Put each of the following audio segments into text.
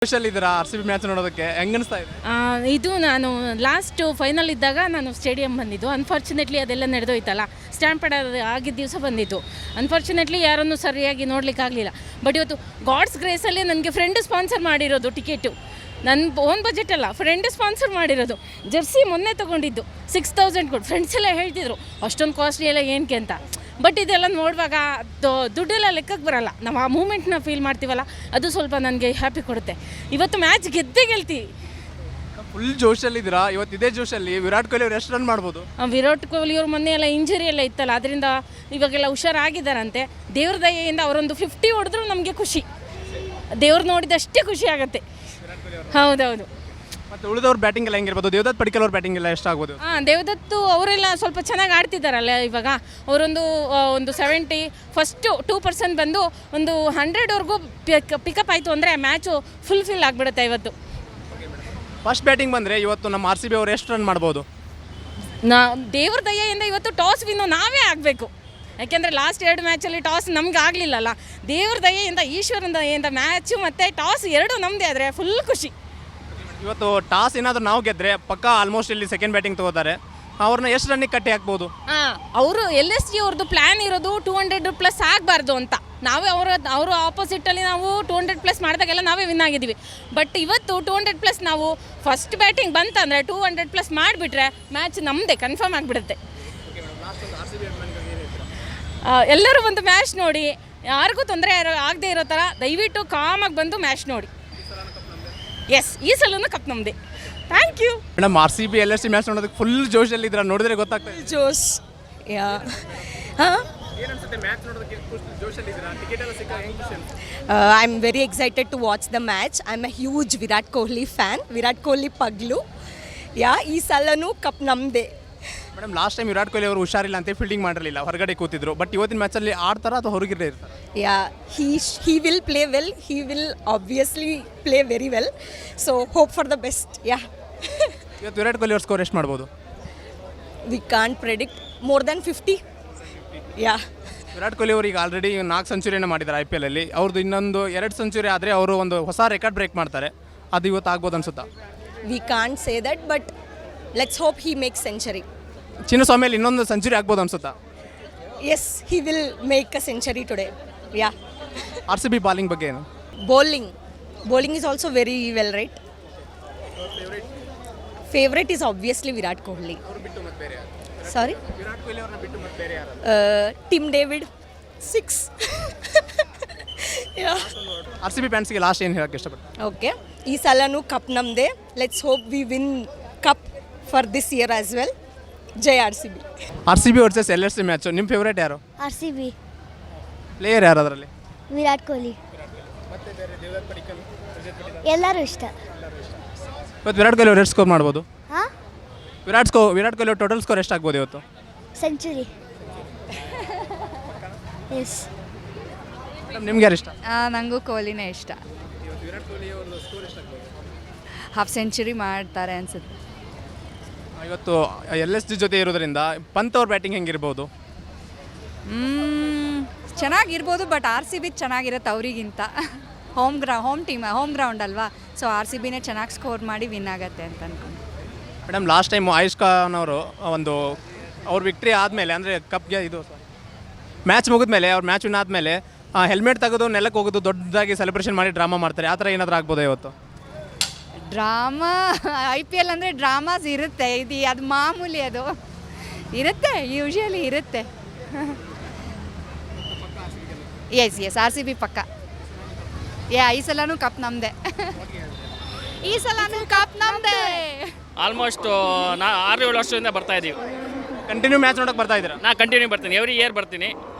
Special ಇದ್ದೀರಾ R C B match ನೋಡೋದಕ್ಕೆ ಹೆಂಗೆ ಅನಿಸ್ತಾ ಇದೆ? ಇದು ನಾನು ಲಾಸ್ಟ್ ಫೈನಲ್ ಇದ್ದಾಗ ನಾನು ಸ್ಟೇಡಿಯಂ ಬಂದಿದ್ದು. ಅನ್ಫಾರ್ಚುನೇಟ್ಲಿ ಅದೆಲ್ಲ ನಡೆದೋಯ್ತಲ್ಲ, ಸ್ಟ್ಯಾಂಪೆಡ್ ಆಗಿದ್ದ ದಿವಸ ಬಂದಿದ್ದು. ಅನ್ಫಾರ್ಚುನೇಟ್ಲಿ ಯಾರನ್ನು ಸರಿಯಾಗಿ ನೋಡಲಿಕ್ಕಾಗಲಿಲ್ಲ. ಬಟ್ ಇವತ್ತು ಗಾಡ್ಸ್ ಗ್ರೇಸಲ್ಲಿ ನನಗೆ ಫ್ರೆಂಡ್ ಸ್ಪಾನ್ಸರ್ ಮಾಡಿರೋದು ಟಿಕೆಟು. ನನ್ನ ಓನ್ ಬಜೆಟ್ ಅಲ್ಲ, ಫ್ರೆಂಡ್ ಸ್ಪಾನ್ಸರ್ ಮಾಡಿರೋದು. ಜರ್ಸಿ ಮೊನ್ನೆ ತೊಗೊಂಡಿದ್ದು 6000 ಕೊಟ್ಟು. ಫ್ರೆಂಡ್ಸ್ ಎಲ್ಲ ಹೇಳ್ತಿದ್ರು ಅಷ್ಟೊಂದು ಕಾಸ್ಟ್ಲಿ ಎಲ್ಲ ಏನಕ್ಕೆ ಅಂತ. ಬಟ್ ಇದೆಲ್ಲ ನೋಡುವಾಗ ದುಡ್ಡೆಲ್ಲ ಲೆಕ್ಕಕ್ಕೆ ಬರಲ್ಲ. ನಾವು ಆ ಮೂಮೆಂಟ್ನ ಫೀಲ್ ಮಾಡ್ತೀವಲ್ಲ, ಅದು ಸ್ವಲ್ಪ ನನಗೆ ಹ್ಯಾಪಿ ಕೊಡುತ್ತೆ. ಇವತ್ತು ಮ್ಯಾಚ್ ಗೆಲ್ತೀವಿ. ಫುಲ್ ಜೋಶಲ್ಲಿದ್ದೀರಾ. ಇವತ್ತು ಇದೇ ಜೋಶಲ್ಲಿ ವಿರಾಟ್ ಕೊಹ್ಲಿ ಅವ್ರು ಎಷ್ಟು ರನ್ ಮಾಡ್ಬೋದು? ವಿರಾಟ್ ಕೊಹ್ಲಿ ಅವ್ರ ಮೊನ್ನೆ ಎಲ್ಲ ಇಂಜರಿ ಎಲ್ಲ ಇತ್ತಲ್ಲ, ಅದರಿಂದ ಇವಾಗೆಲ್ಲ ಹುಷಾರಾಗಿದ್ದಾರಂತೆ. ದೇವ್ರ ದಯೆಯಿಂದ ಅವರೊಂದು 50 ಹೊಡೆದ್ರೂ ನಮಗೆ ಖುಷಿ. ದೇವ್ರು ನೋಡಿದಷ್ಟೇ ಖುಷಿ ಆಗುತ್ತೆ. ಹೌದೌದು. ಮತ್ತು ಉಳಿದವ್ರ ಬ್ಯಾಟಿಂಗ್ ಎಲ್ಲ ಹೆಂಗಿರ್ಬೋದು? ದೇವದತ್ ಪಡಿಕಲ್ ಅವ್ರ ಬ್ಯಾಟಿಂಗ್ ಎಲ್ಲ ಎಷ್ಟಾಗ್ಬೋದು? ದೇವದತ್ತು ಅವರೆಲ್ಲ ಸ್ವಲ್ಪ ಚೆನ್ನಾಗಿ ಆಡ್ತಿದ್ದಾರಲ್ಲ ಇವಾಗ. ಅವರೊಂದು 70 ಫಸ್ಟು 2% ಬಂದು ಒಂದು 100ವರೆಗೂ ಪಿಕಪ್ ಆಯಿತು ಅಂದರೆ ಮ್ಯಾಚು ಫುಲ್ಫಿಲ್ ಆಗಿಬಿಡುತ್ತೆ ಇವತ್ತು. ಫಸ್ಟ್ ಬ್ಯಾಟಿಂಗ್ ಬಂದರೆ ಇವತ್ತು ನಮ್ಮ ಆರ್ ಸಿ ಬಿ ಅವ್ರು ಎಷ್ಟು ರನ್ ಮಾಡ್ಬೋದು? ದೇವ್ರ ದಯೆಯಿಂದ ಇವತ್ತು ಟಾಸ್ ವಿನ್ನು ನಾವೇ ಆಗಬೇಕು. ಯಾಕೆಂದರೆ ಲಾಸ್ಟ್ 2 ಮ್ಯಾಚಲ್ಲಿ ಟಾಸ್ ನಮ್ಗೆ ಆಗಲಿಲ್ಲಲ್ಲ. ದೇವ್ರ ದಯೆಯಿಂದ, ಈಶ್ವರನ ದಯೆಯಿಂದ ಮ್ಯಾಚು ಮತ್ತು ಟಾಸ್ ಎರಡೂ ನಮ್ಮದೇ ಆದರೆ ಫುಲ್ ಖುಷಿ. ಇವತ್ತು ಟಾಸ್ ಏನಾದರೂ ನಾವು ಗೆದ್ದರೆ ಪಕ್ಕ ಆಲ್ಮೋಸ್ಟ್ ಇಲ್ಲಿ ಸೆಕೆಂಡ್ ಬ್ಯಾಟಿಂಗ್ ತೊಗೋತಾರೆ. ಅವ್ರನ್ನ ಎಷ್ಟು ರನ್ನಿಗೆ ಕಟ್ಟಿ ಹಾಕ್ಬೋದು? ಅವರು LSG ಅವ್ರದ್ದು ಪ್ಲ್ಯಾನ್ ಇರೋದು 200+ ಆಗಬಾರ್ದು ಅಂತ. ನಾವೇ ಅವರು ಆಪೋಸಿಟಲ್ಲಿ ನಾವು 200+ ಮಾಡಿದಾಗೆಲ್ಲ ನಾವೇ ವಿನ್ ಆಗಿದ್ದೀವಿ. ಬಟ್ ಇವತ್ತು 200+ ನಾವು ಫಸ್ಟ್ ಬ್ಯಾಟಿಂಗ್ ಬಂತಂದರೆ 200+ ಮಾಡಿಬಿಟ್ರೆ ಮ್ಯಾಚ್ ನಮ್ಮದೇ ಕನ್ಫರ್ಮ್ ಆಗಿಬಿಡುತ್ತೆ. ಎಲ್ಲರೂ ಒಂದು ಮ್ಯಾಚ್ ನೋಡಿ, ಯಾರಿಗೂ ತೊಂದರೆ ಆಗದೆ ಇರೋ ಥರ ದಯವಿಟ್ಟು ಕಾಮಾಗಿ ಬಂದು ಮ್ಯಾಚ್ ನೋಡಿ. ಎಸ್, ಈ ಸಲನೂ ಕಪ್ ನಮ್ಮದೇ. Thank you madam. R C B LSG match ನೋಡೋದಕ್ಕೆ ಫುಲ್ ಜೋಶಲ್ಲಿ ಇದ್ದೀರಾ, ನೋಡಿದ್ರೆ ಗೊತ್ತಾಗ್ತದೆ. ಜೋಶ್ I'm very excited to watch the match. I'm a huge Virat Kohli fan. Virat Kohli paglu. ಈ ಸಲನೂ ಕಪ್ ನಮ್ಮದೇ. Madam, last time Virat Kohli ಅವರು ಹುಷಾರಿಲ್ಲ ಅಂತ ಫೀಲ್ಡಿಂಗ್ ಮಾಡಿರಲಿಲ್ಲ, ಹೊರಗಡೆ ಕೂತಿದ್ರು. ಬಟ್ ಇವತ್ತಿನ ಮ್ಯಾಚಲ್ಲಿ ಆಡ್ತಾರಾ ಅಥವಾ ಹೊರಗಿರೇ ಇರ್ತಾರೆ? He will play well. He will obviously play very well. So hope for the best. ಇವತ್ತು ವಿರಾಟ್ ಕೊಹ್ಲಿ ಅವ್ರ ಸ್ಕೋರ್ ಎಷ್ಟು ಮಾಡ್ಬೋದು? We can't predict. More than 50. Virat Kohli ಅವರು ಈಗ ಆಲ್ರೆಡಿ 4 ಸೆಂಚುರಿಯನ್ನು ಮಾಡಿದ್ದಾರೆ IPL ಅಲ್ಲಿ. ಅವ್ರದ್ದು ಇನ್ನೊಂದು 2 ಸೆಂಚುರಿ ಆದರೆ ಅವರು ಒಂದು ಹೊಸ ರೆಕಾರ್ಡ್ ಬ್ರೇಕ್ ಮಾಡ್ತಾರೆ. ಅದು ಇವತ್ತು ಆಗ್ಬೋದು ಅನ್ಸುತ್ತಾ? We can't say that, but let's hope he makes century. ಚಿನ್ನಸ್ವಾಮಿಯಲ್ಲಿ ಇನ್ನೊಂದು ಸೆಂಚುರಿ ಆಗ್ಬೋದು ಅನ್ಸುತ್ತಾ? Yes, he will make a century today. R C B bowling ಬಗ್ಗೆ ಏನು? Bowling is also very well, right? Favorite is obviously Virat Kohli. Sorry? Virat Kohli ಅವ್ರನ್ನ ಬಿಟ್ಟು ಮತ್ತೆ ಬೇರೆ ಯಾರು? Tim David 6. R C B ಫ್ಯಾನ್ಸ್ಗೆ ಲಾಸ್ಟ್ ಏನು ಹೇಳಕ್ಕೆ ಇಷ್ಟಪಡ್ತೀನಿ? Okay. ಈ ಸಲನೂ ಕಪ್ ನಮ್ಮದೇ. Let's hope we win cup for this year as well. ಜೈ RCB. R C B versus LSG match ನಿಮ್ಮ ಫೇವ್ರೇಟ್ ಯಾರು? RCB. ಪ್ಲೇಯರ್ ಯಾರು ಅದರಲ್ಲಿ? ವಿರಾಟ್ ಕೊಹ್ಲಿ. ಎಲ್ಲರೂ ಇಷ್ಟ. ಇವತ್ತು ವಿರಾಟ್ ಕೊಹ್ಲಿ ಅವ್ರು ಎಷ್ಟು ಸ್ಕೋರ್ ಮಾಡ್ಬೋದು? ಹಾಂ, ವಿರಾಟ್ ಕೊಹ್ಲಿ ಟೋಟಲ್ ಸ್ಕೋರ್ ಎಷ್ಟಾಗ್ಬೋದು ಇವತ್ತು? ಸೆಂಚುರಿ. ಎಸ್. ನಿಮ್ಗೆ ಯಾರು ಇಷ್ಟ? ನನಗೂ ಕೊಹ್ಲಿನೇ ಇಷ್ಟ. ಹಾಫ್ ಸೆಂಚುರಿ ಮಾಡ್ತಾರೆ ಅನ್ಸುತ್ತೆ. ಇವತ್ತು LSG ಜೊತೆ ಇರೋದ್ರಿಂದ ಪಂತ್ ಅವ್ರ ಬ್ಯಾಟಿಂಗ್ ಹೆಂಗಿರ್ಬೋದು? ಚೆನ್ನಾಗಿರ್ಬೋದು, ಬಟ್ RCB ಚೆನ್ನಾಗಿರುತ್ತೆ ಅವರಿಗಿಂತ. ಹೋಮ್ ಗ್ರೌಂಡ್ ಅಲ್ವಾ, ಸೊ RCBನೇ ಚೆನ್ನಾಗಿ ಸ್ಕೋರ್ ಮಾಡಿ ವಿನ್ ಆಗತ್ತೆ ಅಂತ ಅನ್ಕೊಂಡು. Madam, last time AYUSH Khan ಅವರು ಒಂದು ಅವ್ರ ವಿಕ್ಟ್ರಿ ಆದಮೇಲೆ, ಅಂದರೆ ಕಪ್ಗೆ ಇದು ಮ್ಯಾಚ್ ಮುಗಿದ್ಮೇಲೆ, ಅವ್ರ ಮ್ಯಾಚ್ ವಿನ್ ಆದಮೇಲೆ ಹೆಲ್ಮೆಟ್ ತೆಗೆದು ನೆಲಕ್ಕೆ ಹೋಗೋದು, ದೊಡ್ಡದಾಗಿ ಸೆಲೆಬ್ರೇಷನ್ ಮಾಡಿ ಡ್ರಾಮಾ ಮಾಡ್ತಾರೆ. ಆ ಥರ ಏನಾದರೂ ಆಗ್ಬೋದಾ ಇವತ್ತು? ಡ್ರಾಮಾ IPL ಅಂದರೆ ಡ್ರಾಮಾಸ್ ಇರುತ್ತೆ. ಅದು ಮಾಮೂಲಿ, ಅದು ಇರುತ್ತೆ, ಯೂಶಲಿ ಇರುತ್ತೆ. ಎಸ್ RCB ಪಕ್ಕ. ಈ ಸಲನೂ ಕಪ್ ನಮ್ಮದೇ. ಈ ಸಲನೂ ಕಪ್ ನಮ್ಮದೇ. ಆಲ್ಮೋಸ್ಟ್ ನಾ 6-7 ವರ್ಷದಿಂದ ಬರ್ತಾ ಇದ್ದೀವಿ. ಕಂಟಿನ್ಯೂ ಮ್ಯಾಚ್ ನೋಡೋಕೆ ಬರ್ತಾ ಇದ್ದೀರಾ? ನಾ ಕಂಟಿನ್ಯೂ ಬರ್ತೀನಿ, ಎವ್ರಿ ಇಯರ್ ಬರ್ತೀನಿ.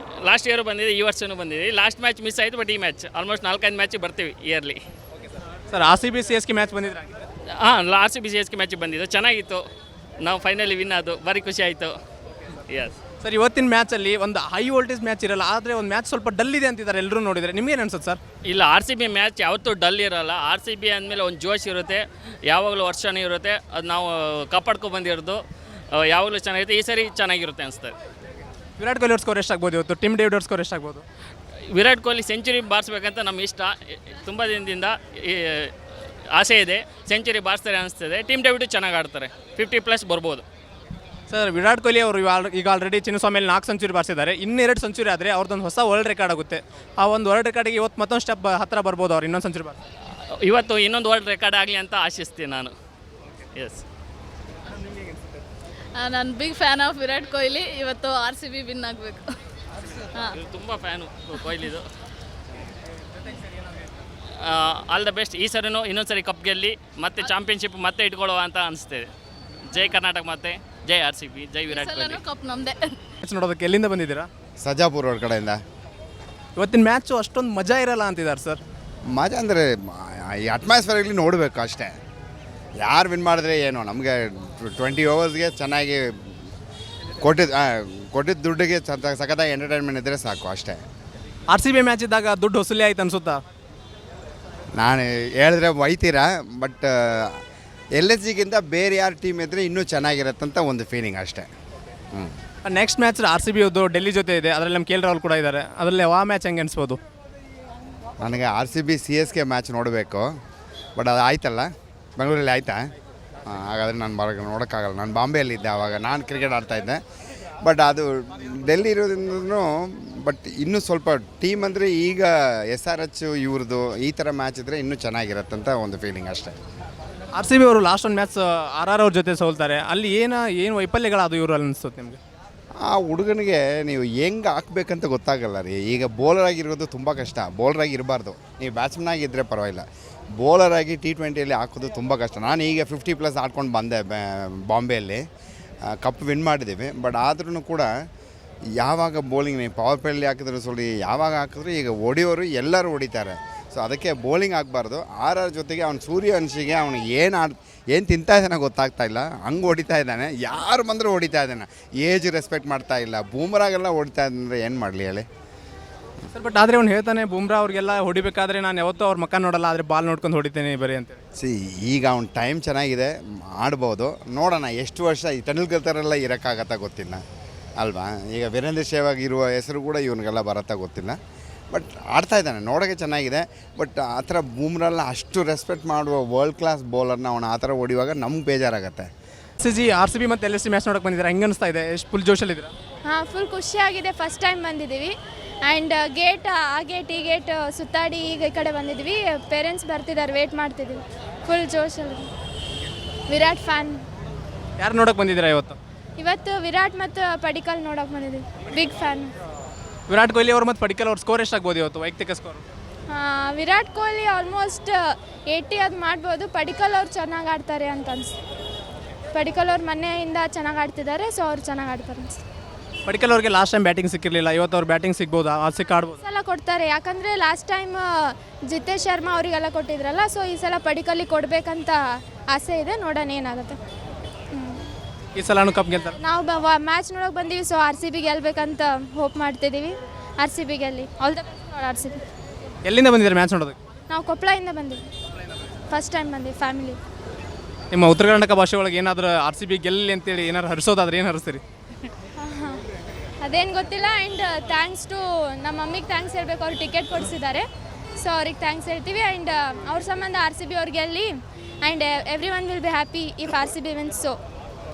ಲಾಸ್ಟ್ ಇಯರು ಬಂದಿದೆ, ಈ ವರ್ಷವೂ ಬಂದಿದೆ. ಲಾಸ್ಟ್ ಮ್ಯಾಚ್ ಮಿಸ್ ಆಯಿತು, ಬಟ್ ಈ ಮ್ಯಾಚ್ ಆಲ್ಮೋಸ್ಟ್ 4-5 ಮ್ಯಾಚಿಗೆ ಬರ್ತೀವಿ yearly. Sir, RCB CSK match ಬಂದಿದ್ರೆ? RCB CSK ಮ್ಯಾಚಿಗೆ ಬಂದಿದ್ದು ಚೆನ್ನಾಗಿತ್ತು. ನಾವು ಫೈನಲಿ ವಿನ್ ಆದು, ಭಾರಿ ಖುಷಿ ಆಯಿತು. ಎಸ್ ಸರ್, ಇವತ್ತಿನ ಮ್ಯಾಚಲ್ಲಿ ಒಂದು ಹೈ ವೋಲ್ಟೇಜ್ ಮ್ಯಾಚ್ ಇರಲ್ಲ, ಆದರೆ ಒಂದು ಮ್ಯಾಚ್ ಸ್ವಲ್ಪ ಡಲ್ ಇದೆ ಅಂತಿದ್ದಾರೆ ಎಲ್ಲರೂ ನೋಡಿದರೆ. ನಿಮ್ಗೇನು ಅನ್ಸುತ್ತೆ ಸರ್? ಇಲ್ಲ, RCB ಮ್ಯಾಚ್ ಯಾವತ್ತೂ ಡಲ್ ಇರೋಲ್ಲ. RCB ಅಂದಮೇಲೆ ಒಂದು ಜೋಶ್ ಇರುತ್ತೆ, ಯಾವಾಗಲೂ ವರ್ಷನೇ ಇರುತ್ತೆ. ಅದು ನಾವು ಕಾಪಾಡ್ಕೊಂಡು ಬಂದಿರೋದು ಯಾವಾಗಲೂ ಚೆನ್ನಾಗಿರುತ್ತೆ. ಈ ಸರಿ ಚೆನ್ನಾಗಿರುತ್ತೆ ಅನಿಸ್ತದೆ. ವಿರಾಟ್ ಕೊಹ್ಲಿ ಅವ್ರ ಸ್ಕೋರ್ ಎಷ್ಟಾಗ್ಬೋದು ಇವತ್ತು? ಟಿಮ್ ಡೇವಿಡ್ ಅವ್ರ ಸ್ಕೋರ್ ಎಷ್ಟಾಗ್ಬೋದು? ವಿರಾಟ್ ಕೊಹ್ಲಿ ಸೆಂಚುರಿ ಬಾರಿಸ್ಬೇಕಂತ ನಮ್ಮ ಇಷ್ಟ ತುಂಬ ದಿನದಿಂದ. ಆಸೆ ಇದೆ, ಸೆಂಚುರಿ ಬಾರಿಸ್ತಾರೆ ಅನಿಸ್ತದೆ. ಟೀಮ್ ಡೆಬ್ಯೂಟು ಚೆನ್ನಾಗಿ ಆಡ್ತಾರೆ, 50+ ಬರ್ಬೋದು. ಸರ್ ವಿರಾಟ್ ಕೊಹ್ಲಿ ಅವರು ಈಗ ಆಲ್ರೆಡಿ ಚಿನ್ನಸ್ವಾಮಿಯಲ್ಲಿ 4 ಸೆಂಚುರಿ ಬಾರಿಸಿದ್ದಾರೆ. ಇನ್ನೂ 2 ಸೆಂಚುರಿ ಆದರೆ ಅವ್ರದ್ದೊಂದು ಹೊಸ ವರ್ಲ್ಡ್ ರೆಕಾರ್ಡ್ ಆಗುತ್ತೆ. ಆ ಒಂದು ವರ್ಲ್ಡ್ ರೆಕಾರ್ಡಿಗೆ ಇವತ್ತು ಮತ್ತೊಂದು ಸ್ಟೆಪ್ ಹತ್ತಿರ ಬರ್ಬೋದು ಅವ್ರು ಇನ್ನೊಂದು ಸೆಂಚುರಿ ಬಾರಿಸಿ. ಇವತ್ತು ಇನ್ನೊಂದು ವರ್ಲ್ಡ್ ರೆಕಾರ್ಡ್ ಆಗಲಿ ಅಂತ ಆಶಿಸ್ತೀನಿ ನಾನು. ಎಸ್, ನಾನು big fan of Virat Kohli. ಇವತ್ತು RCB ವಿನ್ ಆಗಬೇಕು. ಹಾಂ, ತುಂಬ ಫ್ಯಾನು ಕೊಹ್ಲಿದು. All the best. ಈ ಸರಿನೂ ಇನ್ನೊಂದು ಸರಿ ಕಪ್ ಗೆಲ್ಲಿ ಮತ್ತೆ ಚಾಂಪಿಯನ್ಶಿಪ್ ಮತ್ತೆ ಇಟ್ಕೊಳ್ಳುವ ಅಂತ ಅನಿಸ್ತೇವೆ. ಜೈ ಕರ್ನಾಟಕ, ಮತ್ತೆ ಜೈ RCB, ಜೈ ವಿರಾಟ್ ಕೊಹ್ಲಿ. ಕಪ್ ನಮ್ಮದೇ. ಮ್ಯಾಚ್ ನೋಡೋದಕ್ಕೆ ಎಲ್ಲಿಂದ ಬಂದಿದ್ದೀರಾ? ಸಜಾಪುರ ರೋಡ್ ಕಡೆಯಿಂದ. ಇವತ್ತಿನ ಮ್ಯಾಚು ಅಷ್ಟೊಂದು ಮಜಾ ಇರಲ್ಲ ಅಂತಿದ್ದಾರೆ ಸರ್. ಮಜಾ ಅಂದರೆ ಈ ಅಟ್ಮಾಸ್ಫಿಯರ್ಲಿ ನೋಡಬೇಕು ಅಷ್ಟೇ. ಯಾರು ವಿನ್ ಮಾಡಿದ್ರೆ ಏನು, ನಮಗೆ 20 ಓವರ್ಸ್ಗೆ ಚೆನ್ನಾಗಿ ಕೊಟ್ಟಿದ್ದ ದುಡ್ಡಿಗೆ ಸಖತ್ತಾಗಿ ಎಂಟರ್ಟೈನ್ಮೆಂಟ್ ಇದ್ದರೆ ಸಾಕು ಅಷ್ಟೇ. RCB ಮ್ಯಾಚ್ ಇದ್ದಾಗ ದುಡ್ಡು ವಸೂಲಿ ಆಯ್ತು ಅನ್ಸುತ್ತಾ? ನಾನು ಹೇಳಿದ್ರೆ ಒಯ್ತೀರಾ, ಬಟ್ LSGಗಿಂತ ಬೇರೆ ಯಾರು ಟೀಮ್ ಇದ್ದರೆ ಇನ್ನೂ ಚೆನ್ನಾಗಿರತ್ತಂತ ಒಂದು ಫೀಲಿಂಗ್ ಅಷ್ಟೇ. ನೆಕ್ಸ್ಟ್ ಮ್ಯಾಚ್ RCB ಯದ್ದು ಡೆಲ್ಲಿ ಜೊತೆ ಇದೆ, ಅದರಲ್ಲಿ ನಮ್ಮ KL ರಾಹುಲ್ ಕೂಡ ಇದ್ದಾರೆ. ಅದರಲ್ಲಿ ಆ ಮ್ಯಾಚ್ ಹೆಂಗೆ ಅನಿಸ್ಬೋದು? ನನಗೆ RCB CSK ಮ್ಯಾಚ್ ನೋಡಬೇಕು, ಬಟ್ ಅದು ಆಯ್ತಲ್ಲ, ಬೆಂಗಳೂರಲ್ಲಿ ಆಯ್ತಾ? ಹಾಗಾದರೆ ನಾನು ನೋಡೋಕ್ಕಾಗಲ್ಲ. ನಾನು ಬಾಂಬೆಯಲ್ಲಿದ್ದೆ ಆವಾಗ, ನಾನು ಕ್ರಿಕೆಟ್ ಆಡ್ತಾಯಿದ್ದೆ. ಬಟ್ ಅದು ಡೆಲ್ಲಿ ಇರೋದ್ರಿಂದನೂ, ಬಟ್ ಇನ್ನೂ ಸ್ವಲ್ಪ ಟೀಮ್ ಅಂದರೆ ಈಗ SRH ಇವ್ರದ್ದು ಈ ಥರ ಮ್ಯಾಚ್ ಇದ್ದರೆ ಇನ್ನೂ ಚೆನ್ನಾಗಿರತ್ತಂತ ಒಂದು ಫೀಲಿಂಗ್ ಅಷ್ಟೇ. RCB ಅವರು ಲಾಸ್ಟ್ ಒಂದು ಮ್ಯಾಚ್ RR ಅವ್ರ ಜೊತೆ ಸೋಲ್ತಾರೆ. ಅಲ್ಲಿ ಏನು ವೈಫಲ್ಯಗಳಾದವು ಇವರು ಅಲ್ಲಿ ಅನಿಸುತ್ತೆ ನಿಮಗೆ? ಆ ಹುಡುಗನಿಗೆ ನೀವು ಹೆಂಗೆ ಹಾಕ್ಬೇಕಂತ ಗೊತ್ತಾಗಲ್ಲ ರೀ. ಈಗ ಬೌಲರ್ ಆಗಿರೋದು ತುಂಬ ಕಷ್ಟ. ಬೌಲರ್ ಆಗಿ ಇರಬಾರ್ದು, ನೀವು ಬ್ಯಾಟ್ಸ್ಮನ್ ಆಗಿದ್ದರೆ ಪರವಾಗಿಲ್ಲ. ಬೌಲರ್ ಆಗಿ T20ಯಲ್ಲಿ ಹಾಕೋದು ತುಂಬ ಕಷ್ಟ. ನಾನು ಈಗ 50+ ಆಡ್ಕೊಂಡು ಬಂದೆ ಬಾಂಬೆಯಲ್ಲಿ, ಕಪ್ ವಿನ್ ಮಾಡಿದ್ದೀವಿ. ಬಟ್ ಆದ್ರೂ ಕೂಡ ಯಾವಾಗ ಬೌಲಿಂಗ್ ನೀವು ಪವರ್ ಪ್ಲೇಲಿ ಹಾಕಿದ್ರು ಸೊಲ್ಲಿ, ಯಾವಾಗ ಹಾಕಿದ್ರು ಈಗ ಹೊಡಿಯೋರು ಎಲ್ಲರೂ ಹೊಡಿತಾರೆ. ಸೊ ಅದಕ್ಕೆ ಬೌಲಿಂಗ್ ಆಗಬಾರ್ದು. RR ಜೊತೆಗೆ ಅವ್ನು ಸೂರ್ಯವಂಶಿಗೆ ಅವನು ಏನು ತಿಂತಾ ಇದ್ದಾನೆ ಗೊತ್ತಾಗ್ತಾ ಇಲ್ಲ, ಹಂಗೆ ಹೊಡಿತಾ ಇದ್ದಾನೆ. ಯಾರು ಬಂದರೂ ಹೊಡಿತಾ ಇದ್ದಾನೆ, ಏಜ್ ರೆಸ್ಪೆಕ್ಟ್ ಮಾಡ್ತಾ ಇಲ್ಲ. ಬೂಮ್ರಾಗೆಲ್ಲ ಹೊಡಿತಾ ಇದ್ದರೆ ಏನು ಮಾಡಲಿ ಹೇಳಿ ಸರ್? ಬಟ್ ಆದರೆ ಅವ್ನು ಹೇಳ್ತಾನೆ ಬೂಮ್ರಾ ಅವ್ರಿಗೆಲ್ಲ ಹೊಡಿಬೇಕಾದ್ರೆ ನಾನು ಯಾವತ್ತೂ ಅವ್ರ ಮಕ್ಕ ನೋಡಲ್ಲ, ಆದರೆ ಬಾಲ್ ನೋಡ್ಕೊಂಡು ಹೊಡಿತೇನೆ ಬರೀ ಅಂತೇಳಿ. ಈಗ ಅವ್ನ ಟೈಮ್ ಚೆನ್ನಾಗಿದೆ, ಆಡ್ಬೋದು. ನೋಡೋಣ ಎಷ್ಟು ವರ್ಷ ಈ ತೆಂಡೂಲ್ಕರ್ ಥರ ಇರೋಕ್ಕಾಗತ್ತಾ ಗೊತ್ತಿಲ್ಲ ಅಲ್ವಾ. ಈಗ ವೀರೇಂದ್ರ ಸೆಹ್ವಾಗ್ ಇರುವ ಹೆಸರು ಕೂಡ ಇವನಿಗೆಲ್ಲ ಬರತ್ತಾ ಗೊತ್ತಿಲ್ಲ. ಬಟ್ ಆಡ್ತಾ ಇದ್ದಾನೆ, ನೋಡೋಕ್ಕೆ ಚೆನ್ನಾಗಿದೆ. ಬಟ್ ಆ ಥರ ಬೂಮ್ರೆಲ್ಲ ಅಷ್ಟು ರೆಸ್ಪೆಕ್ಟ್ ಮಾಡುವ ವರ್ಲ್ಡ್ ಕ್ಲಾಸ್ ಬೌಲರ್ನ ಅವನು ಆ ಥರ ಹೊಡಿಯುವಾಗ ನಮ್ಗೆ ಬೇಜಾರಾಗುತ್ತೆ. RCB ಮತ್ತು LSG ಮ್ಯಾಚ್ ನೋಡೋಕೆ ಬಂದಿದ್ದೀರಾ, ಹೆಂಗೆ ಅನಿಸ್ತಾ ಇದೆ? ಎಷ್ಟು ಫುಲ್ ಜೋಶಲ್ಲಿದ್ದೀರಾ? ಹಾಂ, ಫುಲ್ ಖುಷಿಯಾಗಿದೆ. ಫಸ್ಟ್ ಟೈಮ್ ಬಂದಿದ್ದೀವಿ. ಆ್ಯಂಡ್ ಗೇಟ್ ಈ ಗೇಟ್ ಸುತ್ತಾಡಿ ಈಗ ಈ ಕಡೆ ಬಂದಿದ್ವಿ. ಪೇರೆಂಟ್ಸ್ ಬರ್ತಿದ್ದಾರೆ, ವೇಟ್ ಮಾಡ್ತಿದ್ದೀವಿ. ಫುಲ್ ಜೋಶಲ್ಲಿ. ವಿರಾಟ್ ಫ್ಯಾನ್. ಯಾರು ನೋಡೋಕೆ ಬಂದಿದ್ದೀರಾ ಇವತ್ತು? ಇವತ್ತು ವಿರಾಟ್ ಮತ್ತು ಪಡಿಕಲ್ ನೋಡೋಕೆ ಬಂದಿದ್ದೀವಿ. Big fan. ವಿರಾಟ್ ಕೊಹ್ಲಿ ಅವರು ಮತ್ತು ಪಡಿಕಲ್ ಅವ್ರ ಸ್ಕೋರ್ ಎಷ್ಟಾಗ್ಬೋದು ಇವತ್ತು, ವೈಯಕ್ತಿಕ ಸ್ಕೋರ್? ವಿರಾಟ್ ಕೊಹ್ಲಿ ಆಲ್ಮೋಸ್ಟ್ 80 ಅದು ಮಾಡ್ಬೋದು. ಪಡಿಕಲ್ ಅವ್ರು ಚೆನ್ನಾಗಿ ಆಡ್ತಾರೆ ಅಂತ ಅನಿಸ್ತು. ಪಡಿಕಲ್ ಅವ್ರು ಮೊನ್ನೆಯಿಂದ ಚೆನ್ನಾಗಿ ಆಡ್ತಿದ್ದಾರೆ, ಸೊ ಅವ್ರು ಚೆನ್ನಾಗಿ ಆಡ್ತಾರೆ ಅನಿಸ್ತು. ಪಡಿಕಲ್ ಅವ್ರಿಗೆ ಲಾಸ್ಟ್ ಟೈಮ್ ಬ್ಯಾಟಿಂಗ್ ಸಿಕ್ಕಿರಲಿಲ್ಲ, ಇವತ್ತು ಅವ್ರು ಬ್ಯಾಟಿಂಗ್ ಸಿಗ್ಬೋದಾ? ಸಿಕ್ಕಾಡ್ಬೋದು, ಸಲ ಕೊಡ್ತಾರೆ. ಯಾಕಂದರೆ ಲಾಸ್ಟ್ ಟೈಮ್ ಜಿತೇಶ್ ಶರ್ಮಾ ಅವರಿಗೆಲ್ಲ ಕೊಟ್ಟಿದ್ರಲ್ಲ, ಸೊ ಈ ಸಲ ಪಡಿಕಲ್ಲಿಗೆ ಕೊಡಬೇಕಂತ ಆಸೆ ಇದೆ. ನೋಡೋಣ ಏನಾಗುತ್ತೆ. ಈ ಸಲನೂ ಕಪ್ ಗೆಲ್ತಾರೆ. ನಾವು ಮ್ಯಾಚ್ ನೋಡೋಕೆ ಬಂದೀವಿ, ಸೊ RCB ಗೆಲ್ಬೇಕಂತ ಹೋಪ್ ಮಾಡ್ತಿದ್ದೀವಿ. RCB ಗೆಲ್ಲಿ. All the best for RCB. ಎಲ್ಲಿಂದ ಬಂದಿದ್ದಾರೆ ಮ್ಯಾಚ್ ನೋಡೋದಕ್ಕೆ? ನಾವು ಕೊಪ್ಪಳದಿಂದ ಬಂದೀವಿ. ಫಸ್ಟ್ ಟೈಮ್ ಬಂದೀವಿ ಫ್ಯಾಮಿಲಿ. ನಿಮ್ಮ ಉತ್ತರ ಕರ್ನಾಟಕ ಭಾಷೆ ಒಳಗೆ ಏನಾದರೂ RCB ಗೆಲ್ಲಿ ಅಂತೇಳಿ ಏನಾರು ಹರಿಸೋದಾದ್ರೆ ಏನು ಹರಿಸ್ತೀರಿ? ಅದೇನು ಗೊತ್ತಿಲ್ಲ. ಆ್ಯಂಡ್ ಥ್ಯಾಂಕ್ಸ್ ಟು ನಮ್ಮ ಮಮ್ಮಿಗೆ ಥ್ಯಾಂಕ್ಸ್ ಹೇಳಬೇಕು, ಅವ್ರು ಟಿಕೆಟ್ ಕೊಡಿಸಿದ್ದಾರೆ. ಸೊ ಅವ್ರಿಗೆ ಥ್ಯಾಂಕ್ಸ್ ಹೇಳ್ತೀವಿ. ಆ್ಯಂಡ್ ಅವ್ರ ಸಂಬಂಧ RCB ಅವ್ರಿಗೆ ಗೆಲ್ಲಿ. And everyone will be happy if RCB wins. So